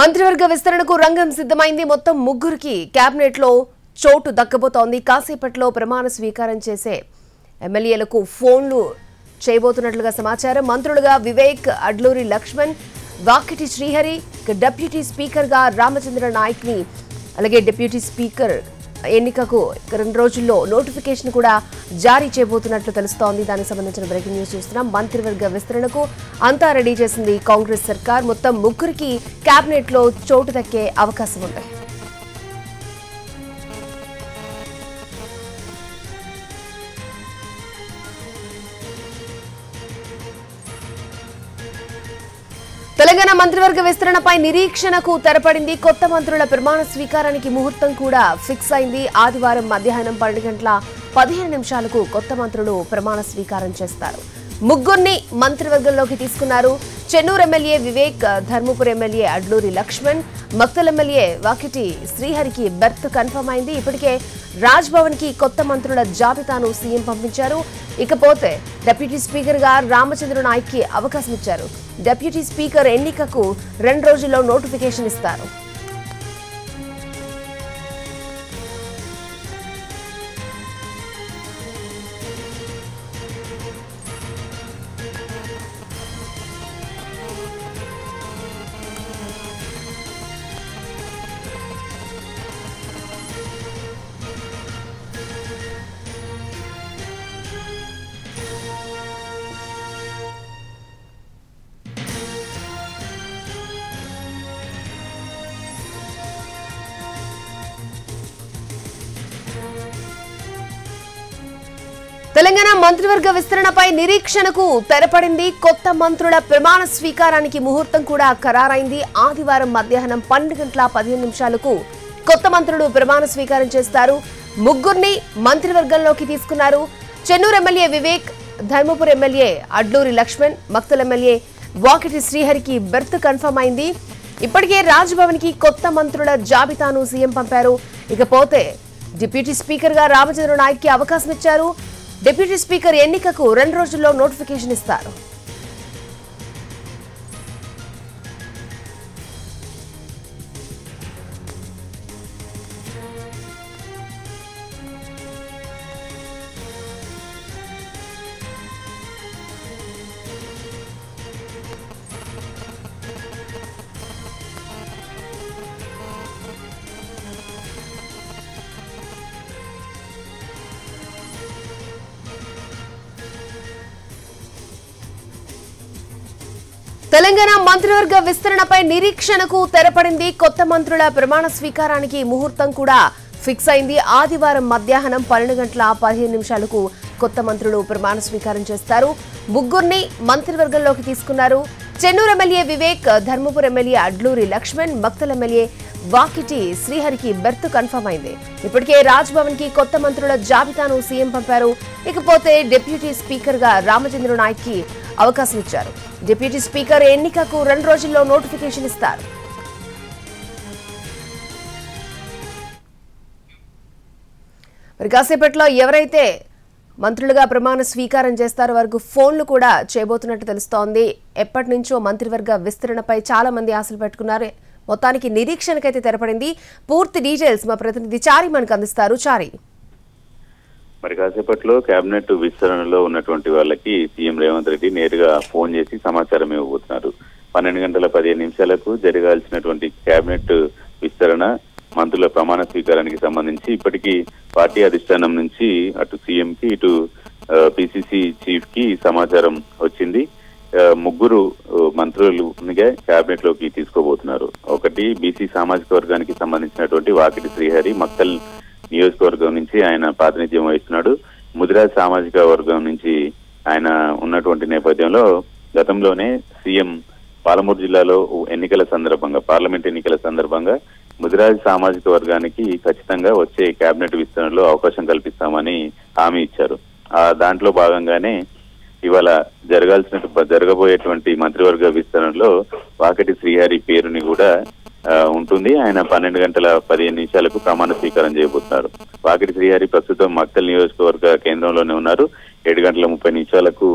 మంత్రివర్గ విస్తరణకు రంగం సిద్ధమైంది. మొత్తం ముగ్గురికి కేబినెట్ లో చోటు దక్కబోతోంది. కాసేపట్లో ప్రమాణ స్వీకారం చేసే ఎమ్మెల్యేలకు ఫోన్లు చేయబోతున్నట్లుగా సమాచారం. మంత్రులుగా వివేక్, అడ్లూరి లక్ష్మణ్, వాకిటి శ్రీహరి, డిప్యూటీ స్పీకర్ గా రామచంద్ర నాయక్ ని, అలాగే డిప్యూటీ స్పీకర్ ఎన్నికకు 2 రోజుల్లో నోటిఫికేషన్ కూడా జారీ చేయబోతున్నట్లు తెలుస్తోంది. దానికి సంబంధించిన బ్రేకింగ్ న్యూస్ చూస్తున్నాం. మంత్రివర్గ విస్తరణకు అంతా రెడీ చేసింది కాంగ్రెస్ సర్కార్. మొత్తం ముగ్గురికి కేబినెట్ లో చోటు దక్కే అవకాశం ఉంది. తెలంగాణ మంత్రివర్గ విస్తరణపై నిరీక్షణకు తెరపడింది. కొత్త మంత్రుల ప్రమాణ స్వీకారానికి ముహూర్తం కూడా ఫిక్స్ అయింది. ఆదివారం మధ్యాహ్నం 12:15 కొత్త మంత్రులు ప్రమాణ స్వీకారం చేస్తారు. ముగ్గురిని మంత్రివర్గంలోకి తీసుకున్నారు. Chennur MLA Vivek, Dharmapuri MLA Adluri Laxman, Makthal MLA Vakiti శ్రీహరికి బెర్త్ కన్ఫర్మ్ అయింది. ఇప్పటికే రాజ్ భవన్ కి కొత్త మంత్రుల జాబితాను సీఎం పంపించారు. ఇకపోతే డిప్యూటీ స్పీకర్ గా రామచంద్ర నాయక్ కి అవకాశం ఇచ్చారు. డిప్యూటీ స్పీకర్ ఎన్నికకు 2 రోజుల్లో నోటిఫికేషన్ ఇస్తారు. తెలంగాణ మంత్రివర్గ విస్తరణపై నిరీక్షణకు తెరపడింది. కొత్త మంత్రుల ప్రమాణ స్వీకారానికి ముహూర్తం కూడా ఖరారైంది. ఆదివారం మధ్యాహ్నం 12:15 కొత్త మంత్రులు ప్రమాణ స్వీకారం చేస్తారు. ముగ్గురిని మంత్రివర్గంలోకి తీసుకున్నారు. Chennur MLA Vivek, Dharmapuri MLA Adluri Laxman, Makthal MLA Vakiti శ్రీహరికి బెర్త్ కన్ఫర్మ్ అయింది. ఇప్పటికే రాజ్ భవన్ కి కొత్త మంత్రుల జాబితాను సీఎం పంపారు. ఇకపోతే డిప్యూటీ స్పీకర్ గా రామచంద్ర నాయక్ కి అవకాశం ఇచ్చారు. డిప్యూటీ స్పీకర్ ఎన్నికకు 2 రోజుల్లో నోటిఫికేషన్ ఇస్తారు. తెలంగాణ మంత్రివర్గ విస్తరణపై నిరీక్షణకు తెరపడింది. కొత్త మంత్రుల ప్రమాణ స్వీకారానికి ముహూర్తం కూడా ఫిక్స్ అయింది. ఆదివారం మధ్యాహ్నం 12:15 కొత్త మంత్రులు ప్రమాణ స్వీకారం చేస్తారు. ముగ్గురిని మంత్రివర్గంలోకి తీసుకున్నారు. Chennur MLA Vivek, Dharmapuri MLA Adluri Laxman, Makthal MLA Vakiti శ్రీహరికి బెర్త్ కన్ఫర్మ్ అయింది. ఇప్పటికే రాజ్ భవన్ కి కొత్త మంత్రుల జాబితాను సీఎం పంపారు. ఇకపోతే డిప్యూటీ స్పీకర్ గా రామచంద్ర నాయక్ కి అవకాశం ఇచ్చారు. డిప్యూటీ స్పీకర్ ఎన్నికకు 2 రోజుల్లో నోటిఫికేషన్ ఇస్తారు. మరి కాసేపట్లో ఎవరైతే మంత్రులుగా ప్రమాణ స్వీకారం చేస్తారో వారికి ఫోన్లు కూడా చేయబోతున్నట్టు తెలుస్తోంది. ఎప్పటి నుంచో మంత్రివర్గ విస్తరణపై చాలా మంది ఆశలు పెట్టుకున్నారు. మొత్తానికి నిరీక్షణకైతే తెరపడింది. పూర్తి డీటెయిల్స్ మా ప్రతినిధి చారి మనకు అందిస్తారు. చారి, మరి కాసేపట్లో కేబినెట్ విస్తరణలో ఉన్నటువంటి వాళ్ళకి సీఎం రేవంత్ రెడ్డి నేరుగా ఫోన్ చేసి సమాచారం ఇవ్వబోతున్నారు. 12:15 జరగాల్సినటువంటి కేబినెట్ విస్తరణ, మంత్రుల ప్రమాణ స్వీకారానికి సంబంధించి ఇప్పటికీ పార్టీ అధిష్టానం నుంచి అటు సీఎం కి ఇటు పిసిసి చీఫ్ కి సమాచారం వచ్చింది. ముగ్గురు మంత్రులుగా కేబినెట్ లోకి తీసుకోబోతున్నారు. ఒకటి బీసీ సామాజిక వర్గానికి సంబంధించినటువంటి వాకిటి శ్రీహరి, మక్తల్ నియోజకవర్గం నుంచి ఆయన ప్రాతినిధ్యం వహిస్తున్నాడు. ముదిరాజ్ సామాజిక వర్గం నుంచి ఆయన ఉన్నటువంటి నేపథ్యంలో గతంలోనే సీఎం పాలమూరు జిల్లాలో పార్లమెంట్ ఎన్నికల సందర్భంగా ముదిరాజ్ సామాజిక వర్గానికి ఖచ్చితంగా వచ్చే కేబినెట్ విస్తరణలో అవకాశం కల్పిస్తామని హామీ ఇచ్చారు. దాంట్లో భాగంగానే ఇవాళ జరగబోయేటువంటి మంత్రివర్గ విస్తరణలో వాకిటి శ్రీహరి పేరుని కూడా ఉంటుంది. ఆయన 12:15 ప్రమాణ స్వీకారం చేయబోతున్నారు. వాకిటి శ్రీహరి ప్రస్తుతం మక్తల్ నియోజకవర్గ కేంద్రంలోనే ఉన్నారు. 7:30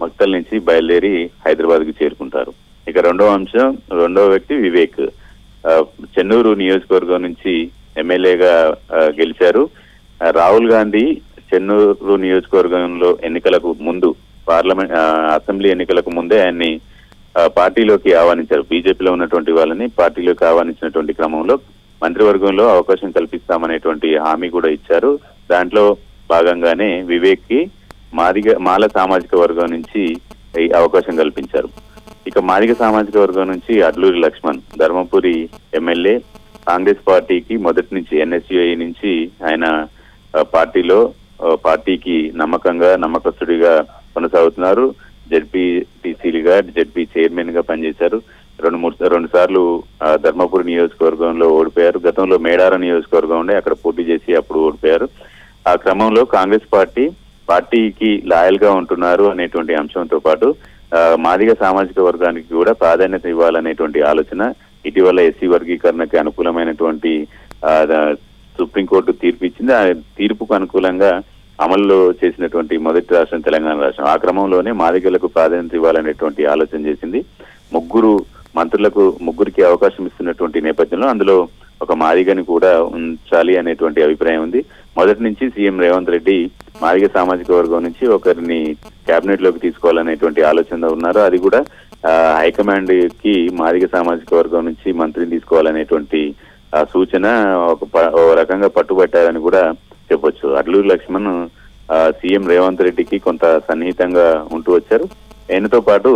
మక్తల్ నుంచి బయలుదేరి హైదరాబాద్ కి చేరుకుంటారు. ఇక రెండవ వ్యక్తి వివేక్. చెన్నూరు నియోజకవర్గం నుంచి ఎమ్మెల్యేగా గెలిచారు. రాహుల్ గాంధీ చెన్నూరు నియోజకవర్గంలో ఎన్నికలకు ముందు అసెంబ్లీ ఎన్నికలకు ముందే ఆయన్ని పార్టీలోకి ఆహ్వానించారు. బీజేపీలో ఉన్నటువంటి వాళ్ళని పార్టీలోకి ఆహ్వానించినటువంటి క్రమంలో మంత్రివర్గంలో అవకాశం కల్పిస్తామనేటువంటి హామీ కూడా ఇచ్చారు. దాంట్లో భాగంగానే వివేక్ కి మాల సామాజిక వర్గం నుంచి ఈ అవకాశం కల్పించారు. ఇక మాదిగ సామాజిక వర్గం నుంచి అడ్లూరి లక్ష్మణ్ ధర్మపురి ఎమ్మెల్యే, కాంగ్రెస్ పార్టీకి మొదటి నుంచి ఎన్ఎస్యుఐ నుంచి ఆయన పార్టీకి నమ్మకస్తుడిగా కొనసాగుతున్నారు. జెడ్పీ చైర్మన్ గా పనిచేశారు. రెండు సార్లు ధర్మపురి నియోజకవర్గంలో ఓడిపోయారు. గతంలో మేడారం నియోజకవర్గం ఉండే అక్కడ పోటీ చేసి అప్పుడు ఓడిపోయారు. ఆ క్రమంలో కాంగ్రెస్ పార్టీకి లాయల్ గా ఉంటున్నారు అనేటువంటి అంశంతో పాటు మాదిగ సామాజిక వర్గానికి కూడా ప్రాధాన్యత ఇవ్వాలనేటువంటి ఆలోచన ఇటీవల ఎస్సీ వర్గీకరణకి అనుకూలమైనటువంటి సుప్రీంకోర్టు తీర్పు ఇచ్చింది. ఆ తీర్పుకు అనుకూలంగా అమల్లో చేసినటువంటి మొదటి రాష్ట్రం తెలంగాణ రాష్ట్రం. ఆ క్రమంలోనే మాదిగలకు ప్రాధాన్యత ఇవ్వాలనేటువంటి ఆలోచన చేసింది. ముగ్గురికి అవకాశం ఇస్తున్నటువంటి నేపథ్యంలో అందులో ఒక మాదిగని కూడా ఉంచాలి అనేటువంటి అభిప్రాయం ఉంది. మొదటి నుంచి సీఎం రేవంత్ రెడ్డి మాదిగ సామాజిక వర్గం నుంచి ఒకరిని కేబినెట్ లోకి తీసుకోవాలనేటువంటి ఆలోచనలో ఉన్నారు. అది కూడా హైకమాండ్ కి మాదిగ సామాజిక వర్గం నుంచి మంత్రిని తీసుకోవాలనేటువంటి సూచన ఒక రకంగా పట్టుబట్టారని కూడా చెప్పొచ్చు. అడ్లూరి లక్ష్మణ్ సీఎం రేవంత్ రెడ్డికి కొంత సన్నిహితంగా ఉంటూ వచ్చారు. ఆయనతో పాటు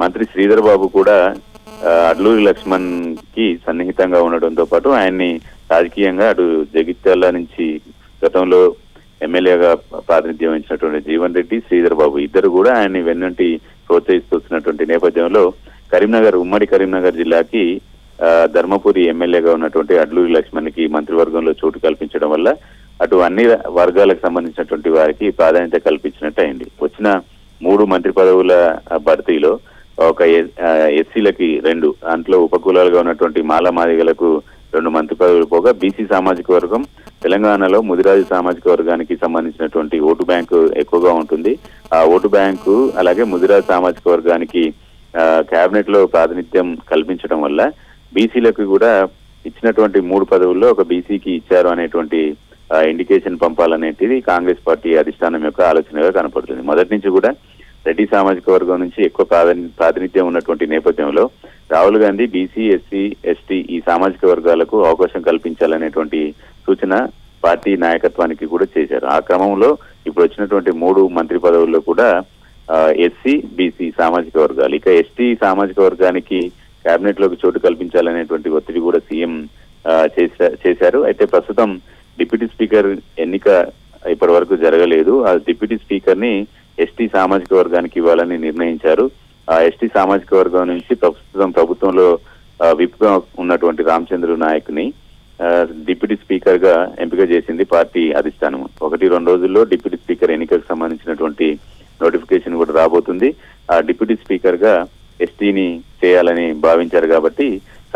మంత్రి శ్రీధర్ బాబు కూడా అడ్లూరి లక్ష్మణ్ కి సన్నిహితంగా ఉండడంతో పాటు ఆయన్ని రాజకీయంగా అటు జగిత్యాల నుంచి గతంలో ఎమ్మెల్యేగా ప్రాతినిధ్యం వహించినటువంటి జీవన్ రెడ్డి, శ్రీధర్ బాబు ఇద్దరు కూడా ఆయన్ని వెన్నంటి ప్రోత్సహిస్తున్నటువంటి నేపథ్యంలో ఉమ్మడి కరీంనగర్ జిల్లాకి ధర్మపురి ఎమ్మెల్యేగా ఉన్నటువంటి అడ్లూరి లక్ష్మణ్ కి మంత్రివర్గంలో చోటు కల్పించడం వల్ల అటు అన్ని వర్గాలకు సంబంధించినటువంటి వారికి ప్రాధాన్యత కల్పించినట్టు అయింది. వచ్చిన 3 మంత్రి పదవుల భర్తీలో ఒక ఎస్సీలకి 2, దాంట్లో ఉపకులాలుగా ఉన్నటువంటి మాదిగలకు 2 మంత్రి పదవులు పోగా బీసీ సామాజిక వర్గం తెలంగాణలో ముదిరాజు సామాజిక వర్గానికి సంబంధించినటువంటి ఓటు బ్యాంకు ఎక్కువగా ఉంటుంది. ఆ ఓటు బ్యాంకు అలాగే ముదిరాజు సామాజిక వర్గానికి కేబినెట్ లో ప్రాతినిధ్యం కల్పించడం వల్ల బీసీలకు కూడా ఇచ్చినటువంటి 3 పదవుల్లో ఒక బీసీకి ఇచ్చారు అనేటువంటి ఇండికేషన్ పంపాలనేటిది కాంగ్రెస్ పార్టీ అధిష్టానం యొక్క ఆలోచనగా కనపడుతుంది. మొదటి నుంచి కూడా రెడ్డి సామాజిక వర్గం నుంచి ఎక్కువ ప్రాతినిధ్యం ఉన్నటువంటి నేపథ్యంలో Rahul Gandhi BC, SC, ST ఈ సామాజిక వర్గాలకు అవకాశం కల్పించాలనేటువంటి సూచన పార్టీ నాయకత్వానికి కూడా చేశారు. ఆ క్రమంలో ఇప్పుడు వచ్చినటువంటి 3 మంత్రి పదవుల్లో కూడా ఎస్సీ, బీసీ సామాజిక వర్గాలు, ఇక ఎస్టీ సామాజిక వర్గానికి కేబినెట్ లోకి చోటు కల్పించాలనేటువంటి ఒత్తిడి కూడా సీఎం చేశారు. అయితే ప్రస్తుతం డిప్యూటీ స్పీకర్ ఎన్నిక ఇప్పటి వరకు జరగలేదు. ఆ డిప్యూటీ స్పీకర్ ని ఎస్టీ సామాజిక వర్గానికి ఇవ్వాలని నిర్ణయించారు. ఆ ఎస్టీ సామాజిక వర్గం నుంచి ప్రస్తుతం ప్రభుత్వంలో విప్ గా ఉన్నటువంటి రామచంద్ర నాయక్ ని డిప్యూటీ స్పీకర్ గా ఎంపిక చేసింది పార్టీ అధిష్టానం. 1-2 రోజుల్లో డిప్యూటీ స్పీకర్ ఎన్నికకు సంబంధించినటువంటి నోటిఫికేషన్ కూడా రాబోతుంది. ఆ డిప్యూటీ స్పీకర్ గా ఎస్టీని చేయాలని భావించారు కాబట్టి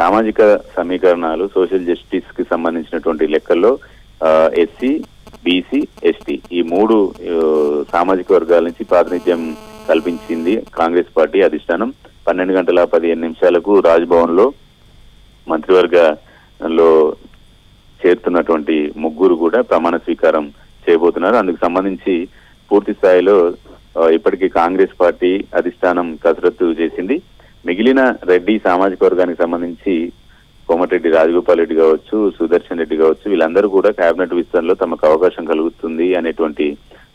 సామాజిక సమీకరణాలు, సోషల్ జస్టిస్ కి సంబంధించినటువంటి లెక్కల్లో ఎస్సీ, బీసీ, ఎస్టీ ఈ 3 సామాజిక వర్గాల నుంచి ప్రాతినిధ్యం కల్పించింది కాంగ్రెస్ పార్టీ అధిష్టానం. 12:15 రాజ్భవన్ లో మంత్రివర్గంలో చేరుతున్నటువంటి 3 కూడా ప్రమాణ స్వీకారం చేయబోతున్నారు. అందుకు సంబంధించి పూర్తి స్థాయిలో ఇప్పటికీ కాంగ్రెస్ పార్టీ అధిష్టానం కసరత్తు చేసింది. మిగిలిన రెడ్డి సామాజిక వర్గానికి సంబంధించి కోమటిరెడ్డి రాజగోపాల్ రెడ్డి కావచ్చు, సుదర్శన్ రెడ్డి కావచ్చు, వీళ్ళందరూ కూడా కేబినెట్ విస్తరణలో తమకు అవకాశం కలుగుతుంది అనేటువంటి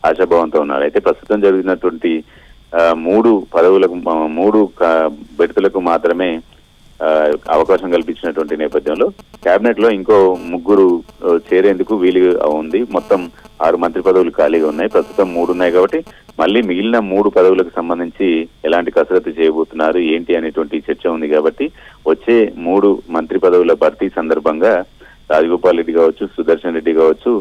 ఆశాభావంతో ఉన్నారు. అయితే ప్రస్తుతం జరిగినటువంటి 3 బెర్తులకు మాత్రమే అవకాశం కల్పించినటువంటి నేపథ్యంలో కేబినెట్ లో ఇంకో 3 చేరేందుకు వీలు ఉంది. మొత్తం 6 మంత్రి పదవులు ఖాళీగా ఉన్నాయి. ప్రస్తుతం 3 ఉన్నాయి కాబట్టి మళ్ళీ మిగిలిన 3 పదవులకు సంబంధించి ఎలాంటి కసరత్తు చేయబోతున్నారు ఏంటి అనేటువంటి చర్చ ఉంది. కాబట్టి వచ్చే 3 మంత్రి పదవుల భర్తీ సందర్భంగా రాజగోపాల్ రెడ్డి కావచ్చు, సుదర్శన్ రెడ్డి కావచ్చు,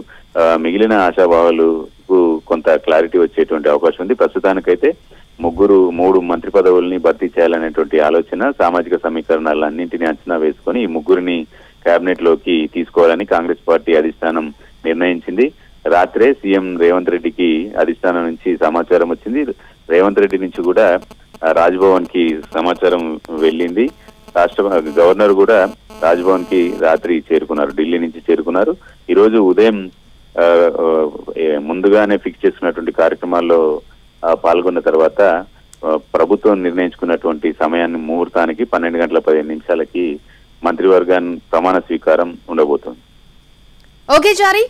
మిగిలిన ఆశాభావాలకు కొంత క్లారిటీ వచ్చేటువంటి అవకాశం ఉంది. ప్రస్తుతానికైతే 3 మంత్రి పదవుల్ని భర్తీ చేయాలనేటువంటి ఆలోచన, సామాజిక సమీకరణాలన్నింటినీ అంచనా వేసుకుని ఈ 3ని కేబినెట్ లోకి తీసుకోవాలని కాంగ్రెస్ పార్టీ అధిష్టానం నిర్ణయించింది. రాత్రే సీఎం రేవంత్ రెడ్డికి అధిష్టానం నుంచి సమాచారం వచ్చింది. రేవంత్ రెడ్డి నుంచి కూడా రాజ్భవన్ కి సమాచారం వెళ్ళింది. గవర్నర్ కూడా రాజ్భవన్ కి రాత్రి చేరుకున్నారు, ఢిల్లీ నుంచి చేరుకున్నారు. ఈ రోజు ఉదయం ముందుగానే ఫిక్స్ చేసుకున్నటువంటి కార్యక్రమాల్లో పాల్గొన్న తర్వాత ప్రభుత్వం నిర్ణయించుకున్నటువంటి సమయాన్ని ముహూర్తానికి 12:15 మంత్రివర్గాన్ని ప్రమాణ స్వీకారం ఉండబోతోంది. ఓకే చారి.